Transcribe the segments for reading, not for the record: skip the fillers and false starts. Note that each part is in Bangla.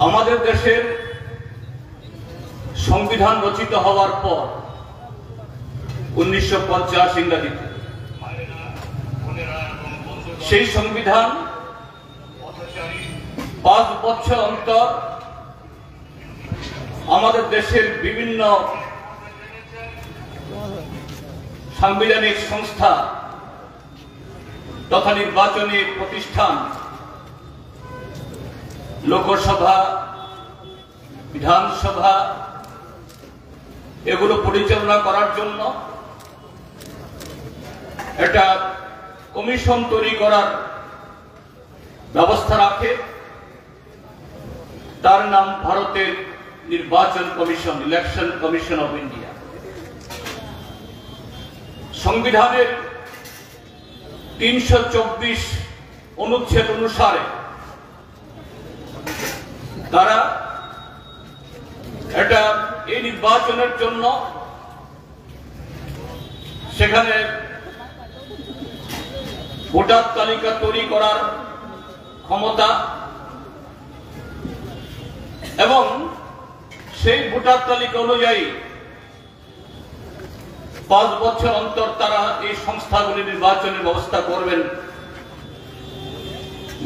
আমাদের দেশের সংবিধান রচিত হওয়ার পর 1950 ইংরেজিতে সেই সংবিধান 5 বছর অন্তর আমাদের দেশের বিভিন্ন সাংবিধানিক সংস্থা তথা নির্বাচনী প্রতিষ্ঠান, লোকসভা, বিধানসভা এগুলো পরিচালনা করার জন্য একটা কমিশন তৈরি করার ব্যবস্থা রাখে। তার নাম ভারতের নির্বাচন commission, election commission of India. সংবিধানের 324 অনুচ্ছেদ অনুসারে তারা এটা এই নির্বাচনের জন্য সেখানে ভোটার তালিকা তৈরি করার ক্ষমতা এবং সেই ভোটার তালিকা অনুযায়ী 5 বছর অন্তর তারা এই সংস্থাগুলি নির্বাচনের ব্যবস্থা করবেন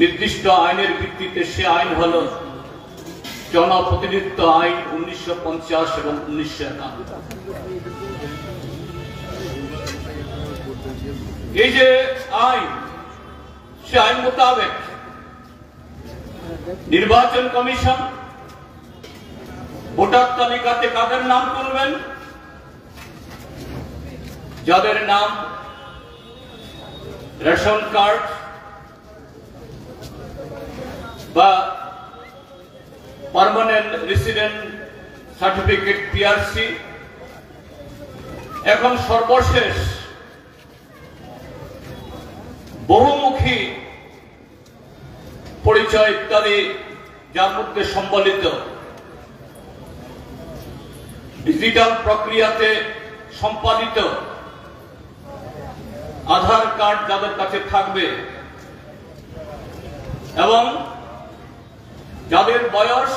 নির্দিষ্ট আইনের ভিত্তিতে। সে আইন হল জনপ্রতিনিধিত্ব আইন 1950 এবং 1991। এই যে আইন, সে আইন মোতাবেক নির্বাচন কমিশন ভোটার তালিকাতে কাদের নাম তুলবেন? যাদের নাম রেশন কার্ড বা পার্মানেন্ট রেসিডেন্ট সার্টিফিকেট পিআরসি, এখন সর্বশেষ বহুমুখী পরিচয় ইত্যাদি, যার মধ্যে সম্বলিত ডিজিটাল প্রক্রিয়াতে সম্পাদিত আধার কার্ড যাদের কাছে থাকবে এবং যাদের বয়স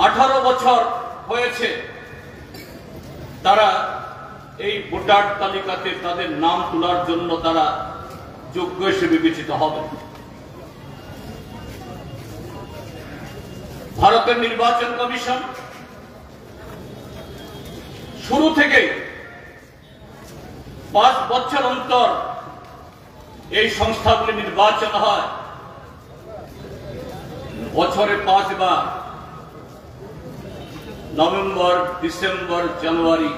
18 বছর হয়েছে তারা এই ভোটার তালিকাতে তাদের নাম তোলার জন্য তারা যোগ্য হিসেবে বিবেচিত হবে। ভারতের নির্বাচন কমিশন শুরু থেকে 5 বছর অন্তর এই সংস্থাগুলি নির্বাচন হয়, বছরে 5 বার, নভেম্বর, ডিসেম্বর, জানুয়ারি।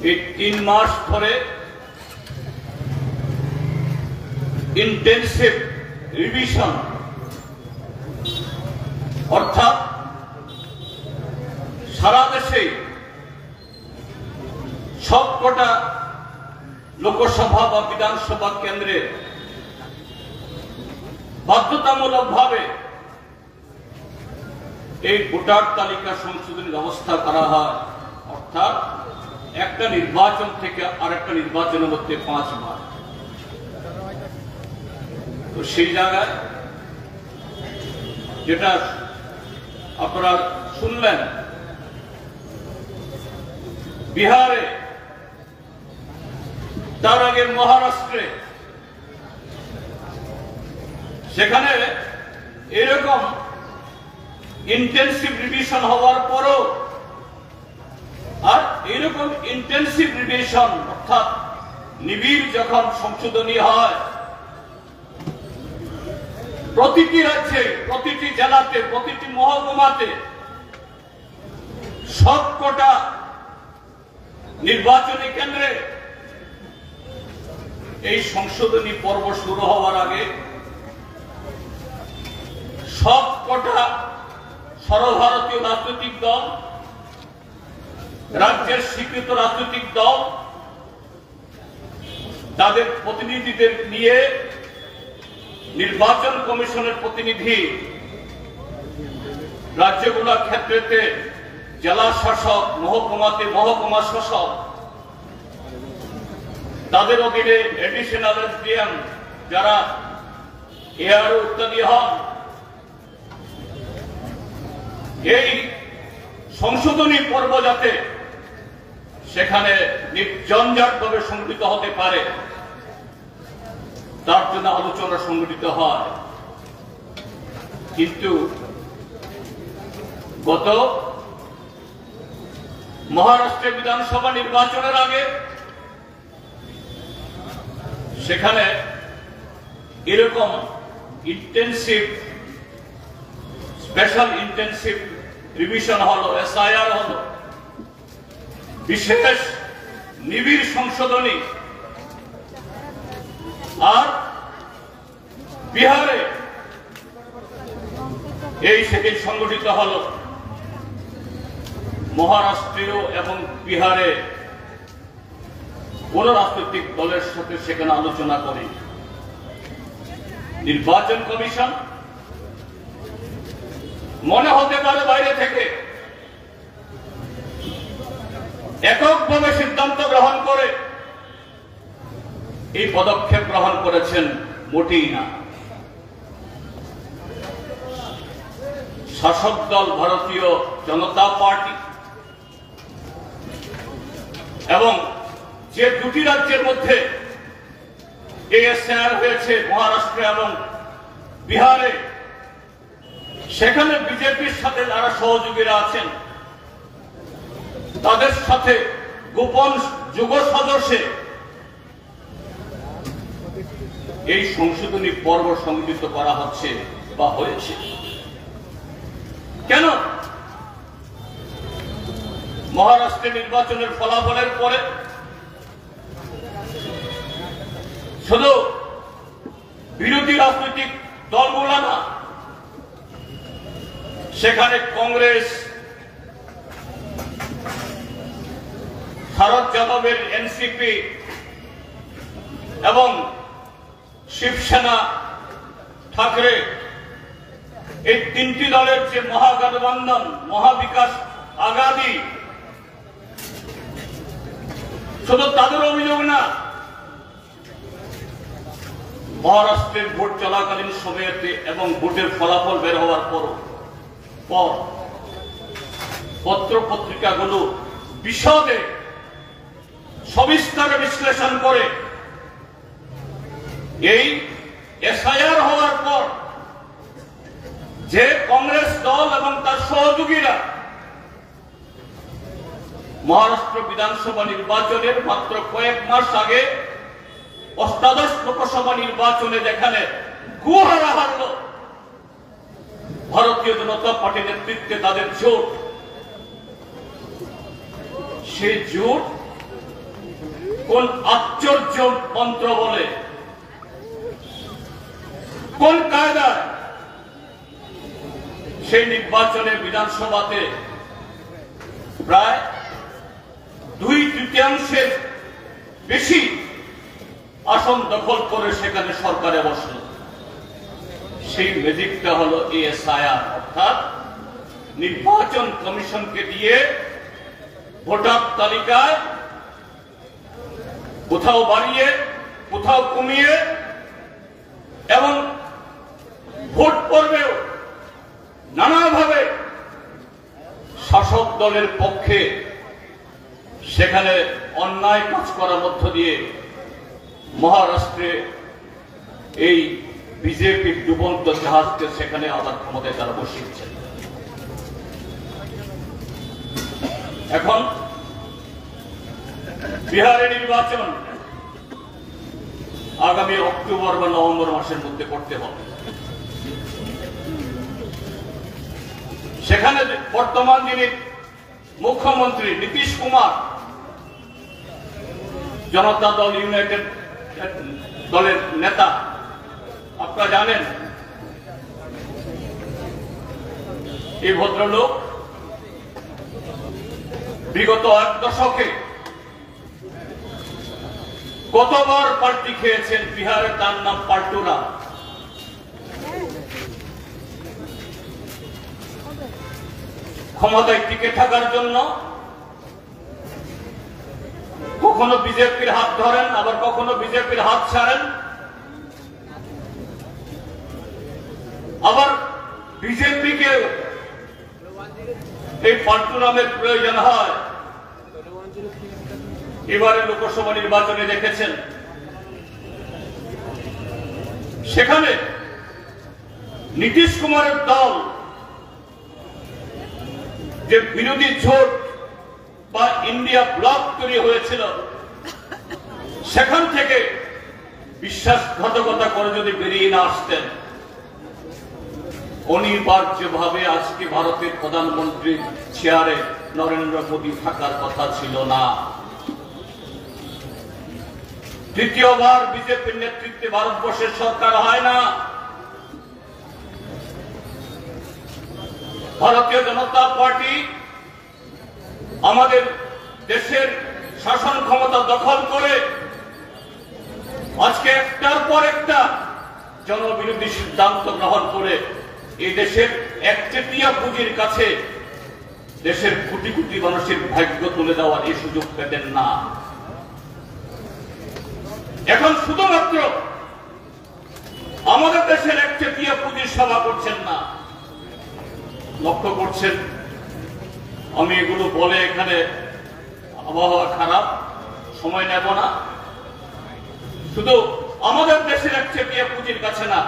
এই 3 মাস ধরে ইন্টেনসিভ রিভিশন, অর্থাৎ সারা দেশে সবকটা লোকসভা বা বিধানসভা কেন্দ্রে বাধ্যতামূলকভাবে এই ভোটার তালিকা সংশোধনের ব্যবস্থা করা হয়। অর্থাৎ একটা নির্বাচন থেকে আরেকটা নির্বাচনের মধ্যে 5 বার। তো সেই জায়গায় যেটা আপনারা শুনলেন, বিহারে, তার আগে মহারাষ্ট্রে, সেখানে এরকম ইন্টেনসিভ রিভিশন হওয়ার পরও আর এরকম ইন্টেনসিভ রিভিশন অর্থাৎ নিবিড় যখন সংশোধনী হয়, প্রতিটি রাজ্যে, প্রতিটি জেলাতে, প্রতিটি মহকুমাতে সবকটা নির্বাচনী কেন্দ্রে এই সংশোধনী পর্ব শুরু হওয়ার আগে সবকটা সর্বভারতীয় রাজনৈতিক দল, রাজ্যের স্বীকৃত রাজনৈতিক দল তাদের প্রতিনিধিদের নিয়ে নির্বাচন কমিশনের প্রতিনিধি রাজ্যগুলোর ক্ষেত্রেতে জেলা শাসক, মহকুমাতে মহকুমা শাসক, তাদের অধীনে এডিশনাল এসডিএম যারা এয়ার ইত্যাদি হন। এই সংশোধনী পর্ব যাতে সেখানে নির্ঝঞ্ঝাটভাবে সংগঠিত হতে পারে তার জন্য আলোচনা সংগঠিত হয়। কিন্তু গত মহারাষ্ট্রের বিধানসভা নির্বাচনের আগে সেখানে এরকম স্পেশাল ইন্টেনসিভ রিভিশন হলো, এসআইআর হলো, বিশেষ নিবিড় সংশোধনী। আর বিহারে এই সেদিন সংগঠিত হলো। মহারাষ্ট্রেও এবং বিহারে কোন রাজনৈতিক দলের সাথে সেখানে আলোচনা করে নির্বাচন কমিশন মনে হতে পারে বাইরে থেকে এককভাবে সিদ্ধান্ত গ্রহণ করে এই পদক্ষেপ গ্রহণ করেছেন, মোটেই না। শাসক দল ভারতীয় জনতা পার্টি এবং যে দুটি রাজ্যের মধ্যে এসআইআর হয়েছে, মহারাষ্ট্র এবং বিহারে, সেখানে বিজেপির সাথে যারা সহযোগীরা আছেন তাদের সাথে গোপন যুগ সদস্যে এই সংশোধনী পর্ব সংগঠিত করা হচ্ছে বা হয়েছে। কেন? মহারাষ্ট্রের নির্বাচনের ফলাফলের পরে শুধু বিরোধী রাজনৈতিক দলগুলো না, সেখানে কংগ্রেস, শরদ যাদবের এনসিপি এবং শিবসেনা, ঠাকরে, এই তিনটি দলের যে মহাগঠবন্ধন, মহাবিকাশ আগামী, শুধু তাদের অভিযোগ না, মহারাষ্ট্রের ভোট চলাকালীন সময়তে এবং ভোটের ফলাফল বের হওয়ার পর পত্র পত্রিকাগুলো বিশদে সবিস্তারে বিশ্লেষণ করে এই এসআইআর হওয়ার পর যে কংগ্রেস দল এবং তার সহযোগীরা মহারাষ্ট্র বিধানসভা নির্বাচনের মাত্র কয়েক মাস আগে অষ্টাদশ লোকসভা নির্বাচনে যেখানে গুহারা হারল ভারতীয় জনতা পার্টি নেতৃত্বে তাদের জোট, সেই জোট কোন আশ্চর্য মন্ত্র বলে, কোন কায়দায় সেই নির্বাচনে বিধানসভাতে প্রায় 2/3 বেশি আসন দখল করে সেখানে সরকারে বসল। সেই ম্যাজিকটা হলো এসআইআর, অর্থাৎ নির্বাচন কমিশনকে দিয়ে ভোটার তালিকায় কোথাও বাড়িয়ে কোথাও কমিয়ে এবং ভোট পর্বেও নানাভাবে শাসক দলের পক্ষে সেখানে অন্যায় কাজ করার মধ্য দিয়ে মহারাষ্ট্রে এই বিজেপির ডুবন্ত জাহাজকে সেখানে আবার ক্ষমতায় তারা বসিয়েছেন। এখন বিহারের নির্বাচন আগামী অক্টোবর বা নভেম্বর মাসের মধ্যে করতে হবে। সেখানে বর্তমান যিনি মুখ্যমন্ত্রী নীতিশ কুমার, জনতা দল ইউনাইটেড দলের নেতা, আপনারা জানেন এই ভদ্রলোক বিগত 1 দশকে কতবার পাল্টি খেয়েছেন। বিহারে তার নাম পাল্টুরা। ক্ষমতায় টিকে থাকার জন্য কখনো বিজেপির হাত ধরেন, আবার কখনো বিজেপির হাত ছাড়েন। আবার বিজেপিকে এই পাল্টু নামের প্রয়োজন হয়। এবারে লোকসভা নির্বাচনে দেখেছেন সেখানে নীতিশ কুমারের দল যে বিরোধী জোট বা ইন্ডিয়া ব্লক তৈরি হয়েছিল, সেখান থেকে বিশ্বাসঘাতকতা করে যদি বেরিয়ে না আসতেন, অনিবার্যভাবে আজকে ভারতের প্রধানমন্ত্রীর চেয়ারে নরেন্দ্র মোদী থাকার কথা ছিল না। তৃতীয়বার বিজেপির নেতৃত্বে ভারতবর্ষের সরকার হয় না। ভারতীয় জনতা পার্টি আমাদের দেশের শাসন ক্ষমতা দখল করে আজকে একটার পর একটা জনবিরোধী সিদ্ধান্ত গ্রহণ করে এই দেশের একচেটিয়া পুঁজির কাছে দেশের কোটি কোটি মানুষের ভাগ্য তুলে দেওয়ার এই সুযোগ পেতেন না। এখন শুধুমাত্র আমাদের দেশের একচেটিয়া পুঁজির সেবা করছেন না, লক্ষ্য করছেন। আমি এগুলো বলে এখানে আবহাওয়া খারাপ, সময় নেব না। শুধু আমাদের দেশের একচেটিয়া পুঁজির কাছে না,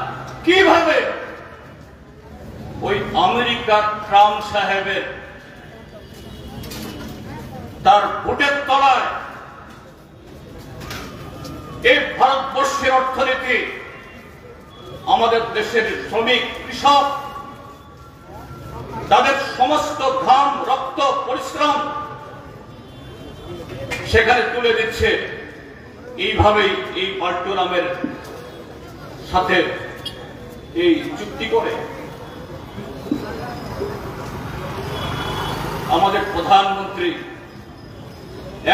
কিভাবে ওই আমেরিকার ট্রাম্প সাহেবের তার ভোটের তলায় এই ভারতবর্ষের অর্থনীতি, আমাদের দেশের শ্রমিক কৃষক তাদের সমস্ত ঘাম রক্ত পরিশ্রম সেখানে তুলে দিচ্ছে। এইভাবেই এই পাল্টু নামের সাথে এই চুক্তি করে আমাদের প্রধানমন্ত্রী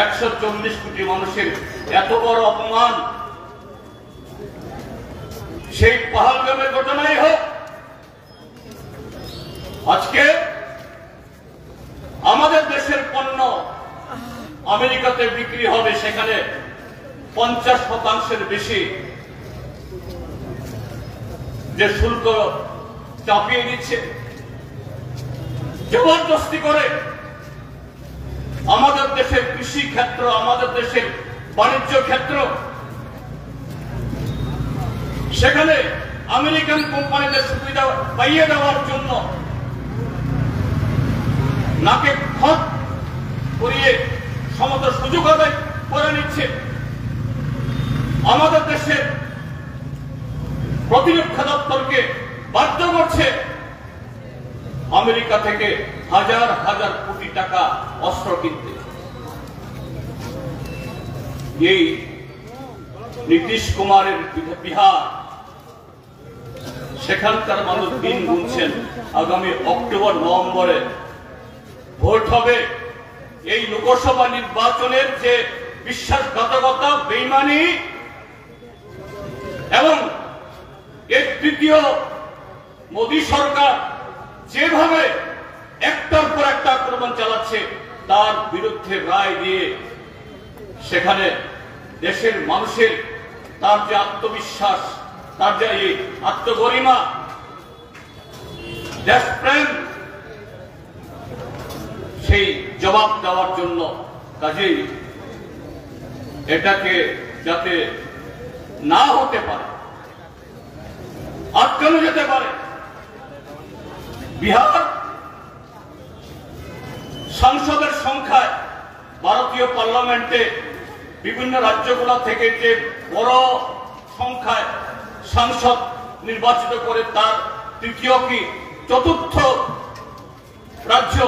140 কোটি মানুষের এত বড় অপমান, সেই পহলগামের ঘটনাই হোক, আজকে আমাদের দেশের পণ্য আমেরিকাতে বিক্রি হবে, সেখানে 50% বেশি যে শুল্ক চাপিয়ে দিচ্ছে জবরদস্তি করে। আমাদের দেশের কৃষি ক্ষেত্র, আমাদের দেশের বাণিজ্য ক্ষেত্র, সেখানে আমেরিকান কোম্পানিদের সুবিধা পাইয়ে দেওয়ার জন্য নাকে খত করিয়ে সমস্ত সুযোগ আদায় করে নিচ্ছে। আমাদের দেশের প্রতিরক্ষা দপ্তরকে বাধ্য করছে আমেরিকা থেকে হাজার হাজার কোটি টাকা অস্ত্র কিনতে। এই নীতিশ কুমারের বিহার, সেখানকার মানুষ দিন গুনছেন, আগামী অক্টোবর নভেম্বরে ভোট হবে। এই লোকসভা নির্বাচনের যে বিশ্বাসঘাতকতা, বেইমানি এবং এর তৃতীয় মোদী সরকার যেভাবে একটার পর একটা আক্রমণ চালাচ্ছে, তার বিরুদ্ধে রায় দিয়ে সেখানে দেশের মানুষের তার যে আত্মবিশ্বাস, তার যে আত্মগরিমা, দেশপ্রেম, সেই জবাব দেওয়ার জন্য কাজেই এটাকে যাতে না হতে পারে, আটকানো যেতে পারে। বিহার সাংসদের সংখ্যায় ভারতীয় পার্লামেন্টে বিভিন্ন রাজ্যগুলো থেকে যে বড় সংখ্যায় সাংসদ নির্বাচিত করে, তার তৃতীয় কি চতুর্থ রাজ্য,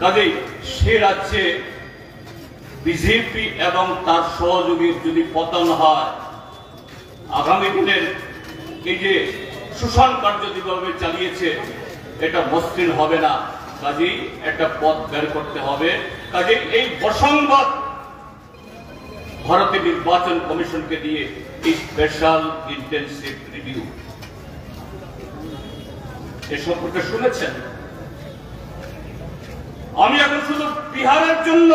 কাজেই সে রাজ্যে বিজেপি এবং তার সহযোগীর যদি পতন হয়, আগামী দিনের এই যে শোষণ কার্য যেভাবে চালিয়েছে, এটা মসৃণ হবে না। কাজেই একটা পথ বের করতে হবে। কাজেই এই প্রসংবাদ ভারতের নির্বাচন কমিশনকে দিয়ে এই স্পেশাল ইন্টেনসিভ রিভিউ এ সম্পর্কে শুনেছেন। আমি এখন শুধু বিহারের জন্য,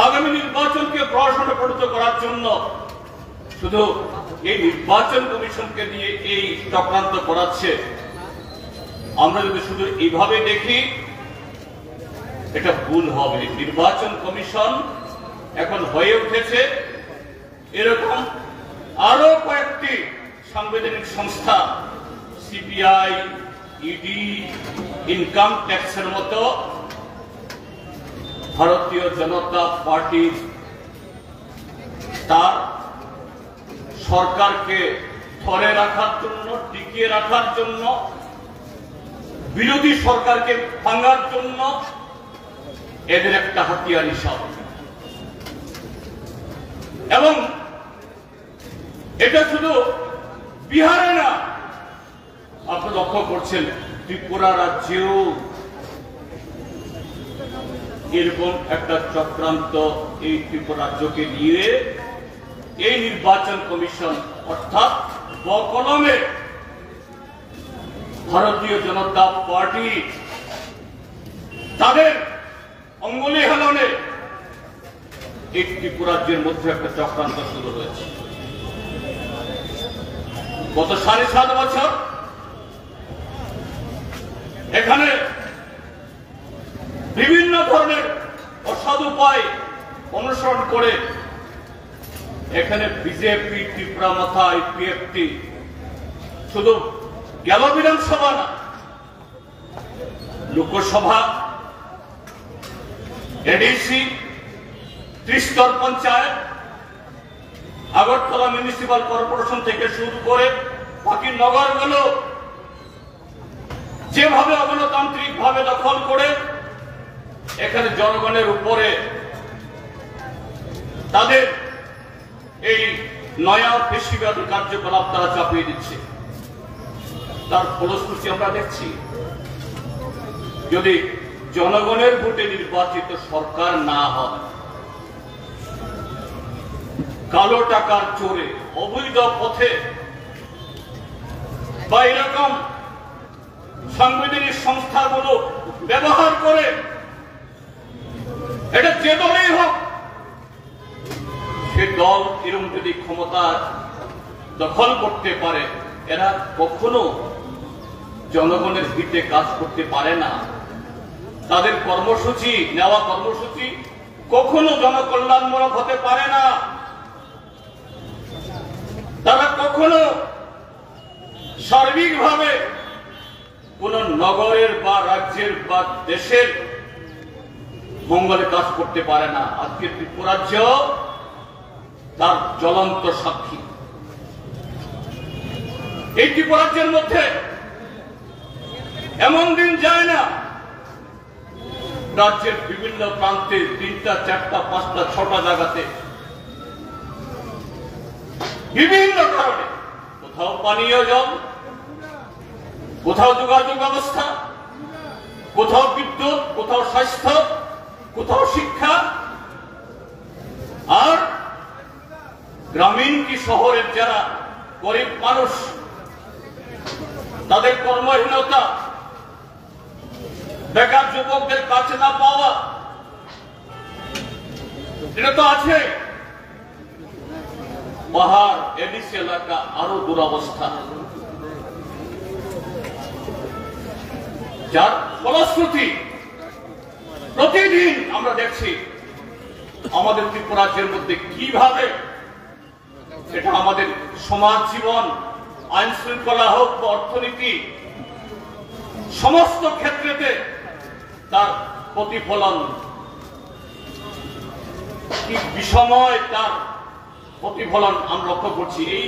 আগামী নির্বাচনকে প্রশাসনে পরিণত করার জন্য শুধু এই নির্বাচন কমিশনকে নিয়ে এই চক্রান্ত করাচ্ছে, আমরা যদি শুধু এইভাবে দেখি এটা ভুল হবে। নির্বাচন কমিশন এখন হয়ে উঠেছে এরকম আরো কয়েকটি সাংবিধানিক সংস্থা, সিবিআই, ইডি, ইনকাম ট্যাক্সের মতো ভারতীয় জনতা পার্টি তার সরকারকে ধরে রাখার জন্য, টিকিয়ে রাখার জন্য, বিরোধী সরকারকে ভাঙার জন্য এদের একটা হাতিয়ার হিসাব। এবং এটা শুধু বিহারে না, আপনি লক্ষ্য করছেন ত্রিপুরা রাজ্যেও এরকম একটা চক্রান্ত এই ত্রিপুরা রাজ্যকে নিয়ে এই নির্বাচন কমিশন অর্থাৎ বকলমে ভারতীয় জনতা পার্টি তাদের অঙ্গুলি হেলনে এই ত্রিপুরা রাজ্যের মধ্যে একটা চক্রান্ত শুরু হয়েছে। গত 7.5 বছর এখানে বিভিন্ন ধরনের অসাধু উপায় অনুসরণ করে এখানে বিজেপি, ত্রিপুরা মাথায় পিএফটি শুধু গেল বিধানসভা না, লোকসভা, এডিসি, ত্রিস্তর পঞ্চায়েত, আগরতলা মিউনিসিপাল কর্পোরেশন থেকে শুরু করে বাকি নগরগুলো যেভাবে অগণতান্ত্রিক ভাবে দখল করে এখানে জনগণের উপরে তাদের এই নয়া পেশিবাদী কার্যকলাপ তারা চাপিয়ে দিচ্ছে, তার ফলশ্রুতি আমরা দেখছি। যদি জনগণের ভোটে নির্বাচিত সরকার না হয়, কালো টাকার চোরে অবৈধ পথে বা এরকম সাংবিধানিক সংস্থাগুলো ব্যবহার করে, এটা যে দলেই হোক, সে দল এরকম যদি ক্ষমতা দখল করতে পারে, এরা কখনো জনগণের হিতে কাজ করতে পারে না। তাদের কর্মসূচি, নেওয়া কর্মসূচি কখনো জনকল্যাণমূলক হতে পারে না। তারা কখনো সার্বিকভাবে কোন নগরের বা রাজ্যের বা দেশের মঙ্গলে কাজ করতে পারে না। আজকে ত্রিপুরা রাজ্য তার জ্বলন্ত সাক্ষী। এই ত্রিপুরা রাজ্যের মধ্যে এমন দিন যায় না রাজ্যের বিভিন্ন প্রান্তে 3টা, 4টা, 5টা, 6টা জায়গাতে বিভিন্ন কারণে কোথাও পানীয় জল, কোথাও যোগাযোগ ব্যবস্থা, কোথাও বিদ্যুৎ, কোথাও স্বাস্থ্য, কোথাও শিক্ষা, আর গ্রামীণ কি শহরের যারা গরিব মানুষ তাদের কর্মহীনতা, বেকার যুবকদের কাছে না পাওয়া, এটা তো আছে। পাহাড়, এডিসি এলাকা আরো দুরবস্থা, যার ফলশ্রুতি প্রতিদিন আমরা দেখছি আমাদের ত্রিপুরা রাজ্যের মধ্যে কিভাবে এটা আমাদের সমাজ জীবন, আইন শৃঙ্খলা হোক বা অর্থনীতি, সমস্ত ক্ষেত্রেতে তার প্রতিফলন, কি বিষময় তার প্রতিফলন আমরা লক্ষ্য করছি। এই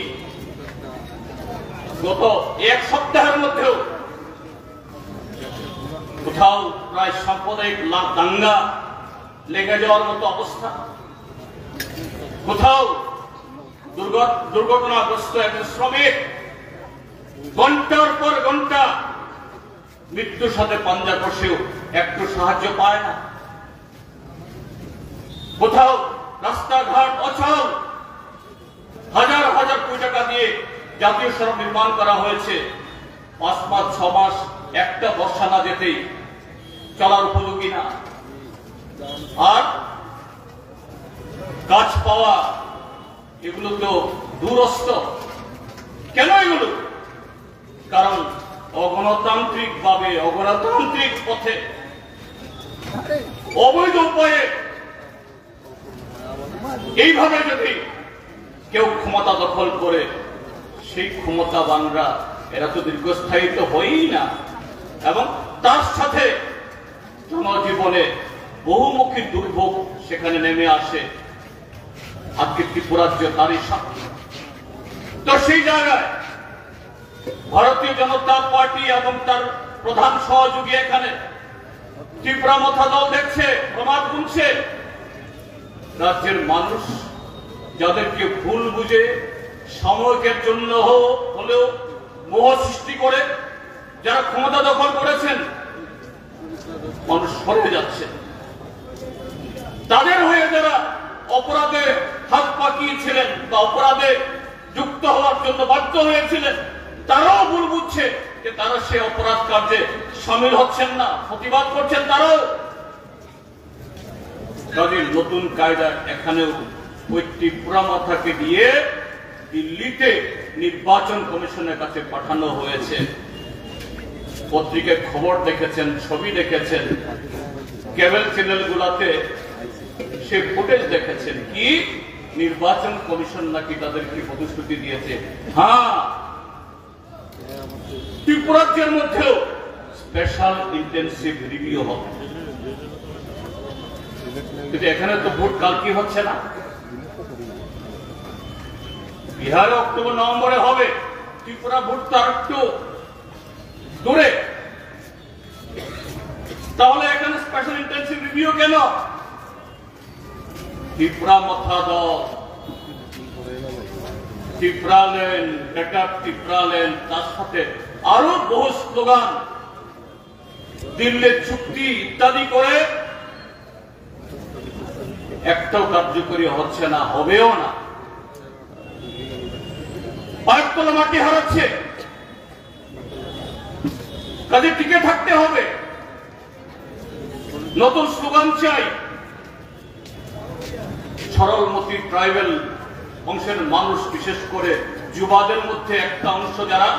গত 1 সপ্তাহের মধ্যেও কোথাও প্রায় সাম্প্রদায়িক দাঙ্গা লেগে যাওয়ার মতো অবস্থা, কোথাও দুর্ঘটনাগ্রস্ত একজন শ্রমিক ঘন্টার পর ঘন্টা মৃত্যুর সাথে পাঞ্জা কষেও একটু সাহায্য পায় না, কোথাও রাস্তাঘাট অচল, হাজার হাজার কোটি টাকা দিয়ে জাতীয় সড়ক নির্মাণ করা হয়েছে, 5 মাস 6 মাস একটা বর্ষা না যেতেই চলার উপযোগী না। আর কাজ পাওয়া এগুলো তো দূরস্থ। কেন এগুলো? কারণ অগণতান্ত্রিক ভাবে, অগণতান্ত্রিক পথে, অবৈধ উপায়ে এইভাবে যদি কেউ ক্ষমতা দখল করে, সেই ক্ষমতাবানরা এরা তো দীর্ঘস্থায়ী তো হয়ই না, এবং তার সাথে জনজীবনে বহুমুখী দুর্ভোগ সেখানে নেমে আসে। আজকে ত্রিপুরাজ্য তারই সাক্ষী। তো সেই জায়গায় ভারতীয় জনতা পার্টি এবং তার প্রধান সহযোগী এখানে ত্রিপুরা মথা দল দেখছে, প্রমাদ গুনছে। রাজ্যের মানুষ যাদেরকে ভুল বুঝে সাময়িকের জন্য হলেও মোহ সৃষ্টি করে যারা ক্ষমতা দখল করেছেন, মানুষ সরে যাচ্ছে। তাদের হয়ে যারা অপরাধে হাত পাকিয়েছিলেন বা অপরাধে যুক্ত হওয়ার জন্য বাধ্য হয়েছিলেন, তারাও ভুল বুঝছে যে তারা সে অপরাধ কার্যে সামিল হচ্ছেন না, প্রতিবাদ করছেন। তারাও তাদের নতুন কায়দা এখানেও ওই ত্রিপুরা মাথাকে দিয়ে দিল্লিতে নির্বাচন কমিশনের কাছে পাঠানো হয়েছে। পত্রিকায় খবর দেখেছেন, ছবি দেখেছেন, কেবল চ্যানেলগুলোতে সে ফুটেজ দেখেছেন। কি নির্বাচন কমিশন নাকি তাদেরকে প্রতিশ্রুতি দিয়েছে, হ্যাঁ ত্রিপুরাজ্যের মধ্যেও স্পেশাল ইন্টেনসিভ রিভিউ হবে। কিন্তু এখানে তো ভোট কালকে হচ্ছে না, বিহারে অক্টোবর নভেম্বরে হবে। ত্রিপুরা ভোট তার একটু দূরে, তাহলে এখানে স্পেশাল ইন্টেনসিভ রিভিউ কেন? ত্রিপুরা মথা দল, ত্রিপুরালেন, বেটার ত্রিপুরালেন, তার সাথে আরো বহু স্লোগান, দিল্লির চুক্তি ইত্যাদি করে একটাও কার্যকরী হচ্ছে না, হবেও না। পায়ের তলা মাটি হারাচ্ছে, কাজে টিকে থাকতে হবে। নতুন স্লোগান চাই। সরলমতি ট্রাইবেল অংশের মানুষ, বিশেষ করে যুবাদের মধ্যে একটা অংশ যারা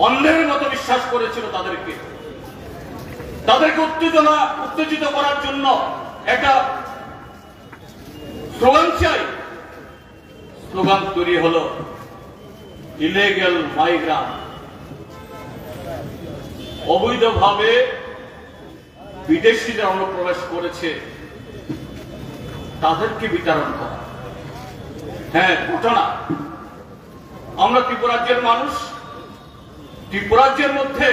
অন্ধের মতো বিশ্বাস করেছিল, তাদেরকে উত্তেজিত করার জন্য একটা স্লোগান চাই। স্লোগান তৈরি হলো ইলিগ্যাল মাইগ্রান্ট, অবৈধভাবে বিদেশিরা অনুপ্রবেশ করেছে তাদেরকে বিতরণ করা। হ্যাঁ, ঘটনা আমরা ত্রিপুরাজ্যের মানুষ, ত্রিপুরাজ্যের মধ্যে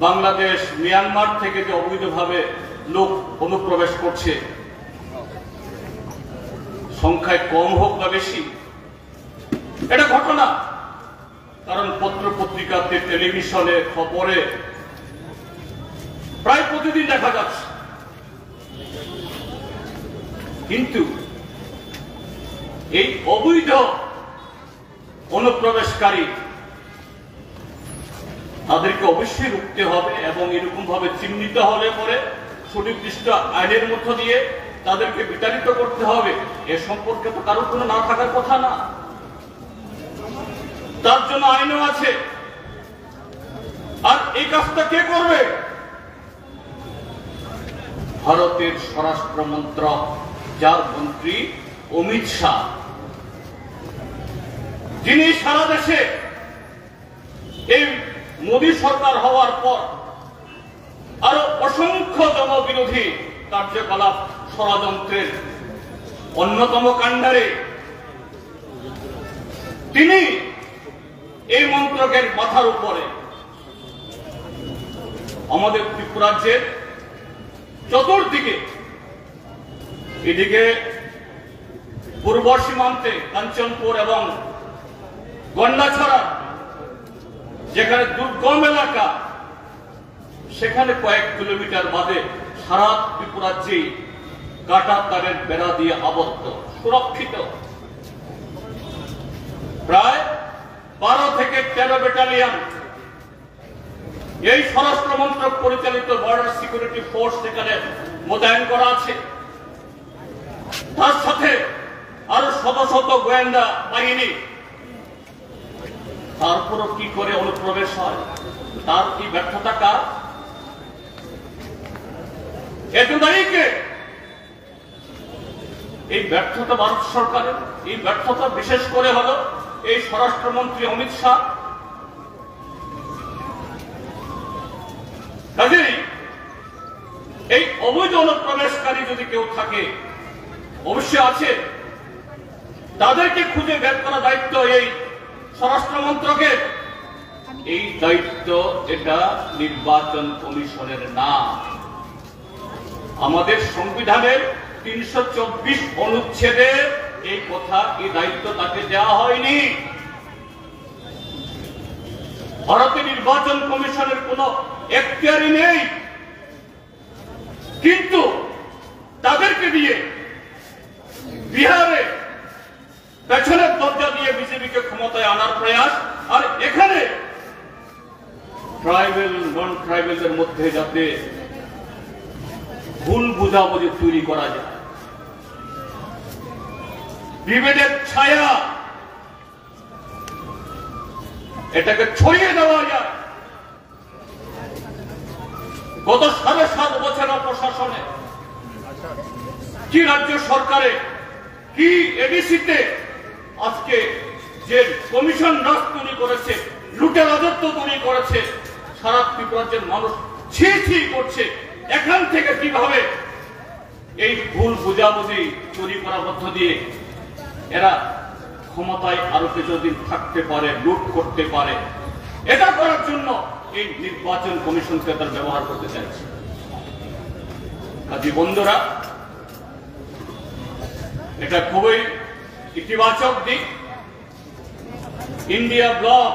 বাংলাদেশ, মিয়ানমার থেকে যে অবৈধভাবে লোক অনুপ্রবেশ করছে, সংখ্যায় কম হোক বা বেশি, এটা ঘটনা। কারণ পত্র পত্রিকাতে, টেলিভিশনে, খবরে প্রায় প্রতিদিন দেখা যাচ্ছে। কিন্তু এই অবৈধ অনুপ্রবেশকারী তাদেরকে অবশ্যই রুখতে হবে, এবং এরকম ভাবে চিহ্নিত হলে পরে সুনির্দিষ্ট আইনের মধ্য দিয়ে তাদেরকে বিতাড়িত করতে হবে। এ সম্পর্কে তো কারোর কোনো না থাকার কথা না, তার জন্য আইনও আছে। আর এই কাজটা কে করবে? ভারতের স্বরাষ্ট্র মন্ত্রক, যার মন্ত্রী অমিত শাহ, যিনি সারা দেশে এই মোদী সরকার হওয়ার পর আরো অসংখ্য জনবিরোধী কার্যকলাপ, ষড়যন্ত্রের অন্যতম কাণ্ডারে তিনি এই মন্ত্রকের মাথার উপরে আমাদের ত্রিপুরাজ্যের চতুর্দিকে, এদিকে পূর্ব সীমান্তে কাঞ্চনপুর এবং গন্ডাছড়া, যেখানে দুর্গম এলাকা, সেখানে কয়েক কিলোমিটার বাদে সারা ত্রিপুরাজ্যেই কাটা তারের বেড়া দিয়ে আবদ্ধ, সুরক্ষিত। প্রায় 12 থেকে 13 ব্যাটালিয়ন এই স্বরাষ্ট্র মন্ত্রক পরিচালিত বর্ডার সিকিউরিটি ফোর্স সেখানে মোতায়েন করা আছে। তার সাথে আরো শত শত গোয়েন্দা বাহিনী, তারপরও কি করে অনুপ্রবেশ হয়? তার কি ব্যর্থতা কার? এত তারিখে এই ব্যর্থতা ভারত সরকারের, এই ব্যর্থতা বিশেষ করে হলো এই স্বরাষ্ট্রমন্ত্রী অমিত শাহ। কাজেই এই অবৈধ অনুপ্রবেশকারী যদি কেউ থাকে, অবশ্যই আছে, তাদেরকে খুঁজে বের করা দায়িত্ব এই স্বরাষ্ট্র মন্ত্রকের। এই দায়িত্ব এটা নির্বাচন কমিশনের না। আমাদের সংবিধানের ৩২৪ অনুচ্ছেদে এই কথা, এই দায়িত্ব তাকে দেওয়া হয়নি। ভারতের নির্বাচন কমিশনের কোন এখতিয়ারই নেই, কিন্তু তাদেরকে দিয়ে বিহারে পেছনের দরজা দিয়ে বিজেপিকে ক্ষমতায় আনার প্রয়াস, আর এখানে ট্রাইবেল নন ট্রাইবেলদের মধ্যে যাতে ভুল বুঝাবুঝি তৈরি করা যায়, বিভেদের ছায়া এটাকে ছড়িয়ে দেওয়া যায়। গত ৭.৫ বছরের প্রশাসনে কি রাজ্য সরকারে, কি এডিসিতে আজকে যে কমিশন রাজ তৈরি করেছে, লুটে রাজত্ব তৈরি করেছে, সারা ত্রিপুরাজ্যের মানুষ ছি ছি করছে। এখান থেকে কিভাবে এই ভুল বুঝাবুঝি তৈরি করার মধ্য দিয়ে এরা ক্ষমতায় আরো কিছুদিন থাকতে পারে, লুট করতে পারে, এটা করার জন্য এই নির্বাচন কমিশনকে তার ব্যবহার করতে চাইছে। কাজী বন্ধুরা, এটা খুবই ইতিবাচক দিক। ইন্ডিয়া ব্লক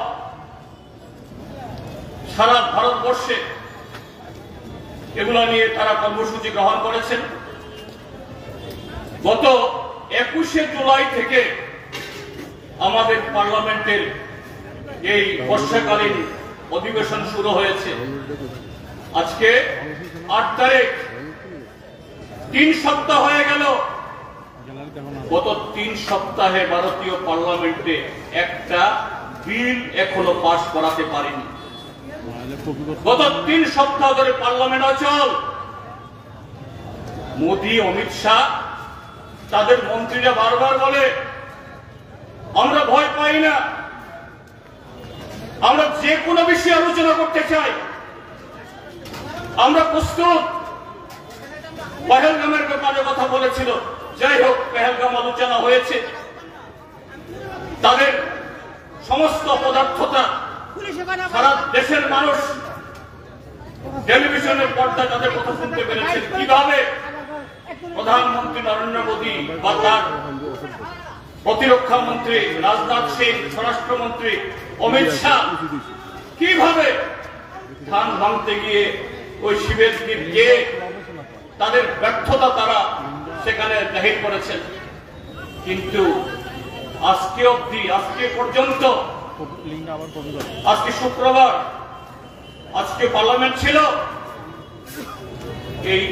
সারা ভারতবর্ষে এগুলো নিয়ে তারা কর্মসূচি গ্রহণ করেছেন। গত ২১শে জুলাই থেকে আমাদের পার্লামেন্টের এই বর্ষাকালীন অধিবেশন শুরু হয়েছে। আজকে ৮ তারিখ, ৩ সপ্তাহ হয়ে গেল। গত ৩ সপ্তাহে ভারতীয় পার্লামেন্টে একটা বিল এখনো পাশ করাতে পারেনি। গত ৩ সপ্তাহ ধরে পার্লামেন্ট অচল। মোদী, অমিত শাহ, তাদের মন্ত্রীরা বারবার বলে আমরা ভয় পাই না, আমরা যে কোনো বিষয়ে আলোচনা করতে চাই, আমরা প্রস্তুত। পেহেলগামের ব্যাপারে কথা বলেছিল, যাই হোক, পেহেলগাম আলোচনা হয়েছে। তাদের সমস্ত অপদার্থতা সারা দেশের মানুষ টেলিভিশনের পর্দায় তাদের কথা শুনতে পেরেছে। কিভাবে প্রধানমন্ত্রী নরেন্দ্র মোদী বা তার প্রতিরক্ষা মন্ত্রী রাজনাথ সিং, স্বরাষ্ট্রমন্ত্রী অমিত শাহ কিভাবে ধান ভাঙতে গিয়ে ওই শিবের দ্বীপ গিয়ে তাদের ব্যর্থতা তারা সেখানে জাহির করেছেন। কিন্তু আজকে অবধি, আজকে পর্যন্ত, আজকে শুক্রবার, আজকে পার্লামেন্ট ছিল, এই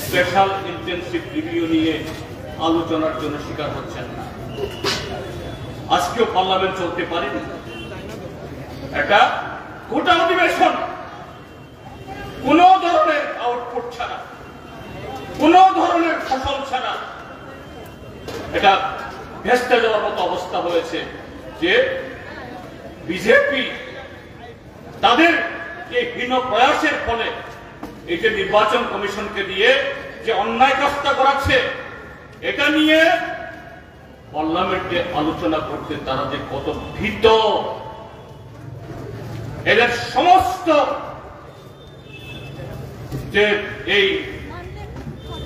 স্পেশাল ইন্টেনসিভ রিভিউ নিয়ে আলোচনার জন্য স্বীকার হচ্ছেন না। আজকেও পার্লামেন্ট চলতে পারেনি। এটা গোটা অধিবেশন কোন ধরনের আউটপুট ছাড়া, কোন ধরনের ফসল ছাড়া এটা ভেস্তে যাওয়ার মতো অবস্থা হয়েছে। যে বিজেপি তাদের এই ভিন্ন প্রয়াসের ফলে এই যে নির্বাচন কমিশনকে দিয়ে যে অন্যায় কাজটা করাচ্ছে, এটা নিয়ে পার্লামেন্টে আলোচনা করতে তারা যে কত ভীত, এদের সমস্ত যে এই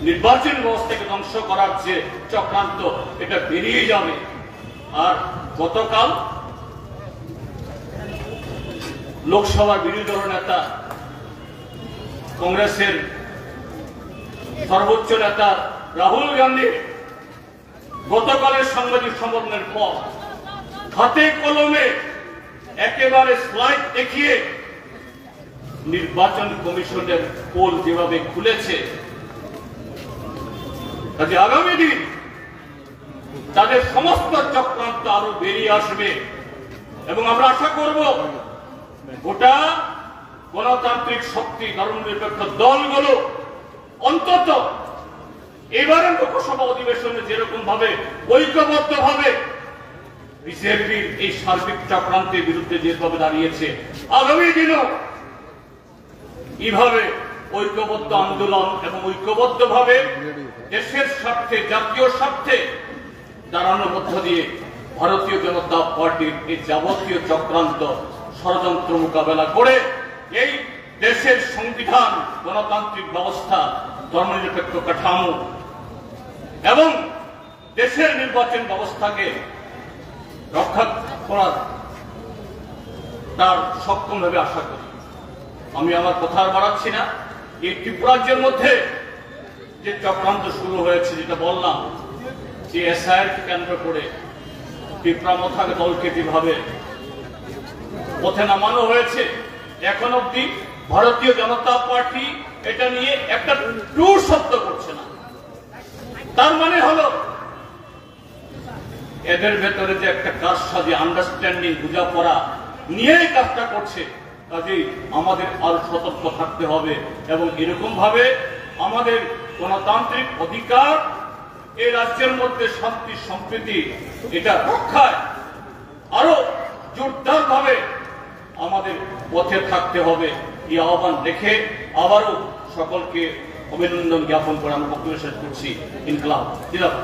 নির্বাচন ব্যবস্থাকে ধ্বংস করার যে চক্রান্ত, এটা বেরিয়ে যাবে। আর গতকাল লোকসভার বিরোধী দল নেতা, কংগ্রেসের সর্বোচ্চ নেতা রাহুল গান্ধী গতকালের সাংবাদিক সম্মেলনের পর হাতে কলমে একেবারে স্লাইড দেখিয়ে নির্বাচন কমিশনের পোল যেভাবে খুলেছে, কাজে আগামী দিন তাদের সমস্ত চক্রান্ত আরো বেরিয়ে আসবে এবং আমরা আশা করব গোটা গণতান্ত্রিক শক্তি ধর্মনিরপেক্ষ দলগুলো অন্তত এবারের লোকসভা অধিবেশনে যেরকম ভাবে ঐক্যবদ্ধ ভাবে বিজেপির এই সার্বিক চক্রান্তের বিরুদ্ধে যেভাবে দাঁড়িয়েছে, আগামী দিনও এইভাবে ঐক্যবদ্ধ আন্দোলন এবং ঐক্যবদ্ধ ভাবে দেশের স্বার্থে, জাতীয় স্বার্থে দাঁড়ানোর মধ্য দিয়ে ভারতীয় জনতা পার্টির এই যাবতীয় চক্রান্ত ষড়যন্ত্র মোকাবেলা করে এই দেশের সংবিধান, গণতান্ত্রিক ব্যবস্থা, ধর্মনিরপেক্ষ কাঠামো এবং দেশের নির্বাচন ব্যবস্থাকে রক্ষা করার তার সক্ষম ভাবে আশা করি। আমি আমার কথা আর বাড়াচ্ছি না। এই ত্রিপুরাজ্যের মধ্যে যে চক্রান্ত শুরু হয়েছে, যেটা বললাম, যে এসআইআর কে কেন্দ্র করে ত্রিপুরা মথাকে দলকে যেভাবে পথে নামানো হয়েছে, এখন অব্দি ভারতীয় জনতা পার্টি এটা নিয়ে একটা টু শব্দ করছে না। তার মানে হলো এদের ভেতরে যে একটা কারসাজি, আন্ডারস্ট্যান্ডিং, বোঝাপড়া নিয়েই কাজটা করছে। কাজেই আমাদের আরো সতর্ক থাকতে হবে এবং এরকম ভাবে আমাদের গণতান্ত্রিক অধিকার, এই রাজ্যের মধ্যে শান্তি সম্প্রীতি এটা রক্ষায় আরো জোরদার ভাবে আমাদের পথে থাকতে হবে। এই আহ্বান রেখে আবারও সকলকে অভিনন্দন জ্ঞাপন করে আমরা বক্তব্য শেষ করছি। ইনকলাব জিন্দাবাদ।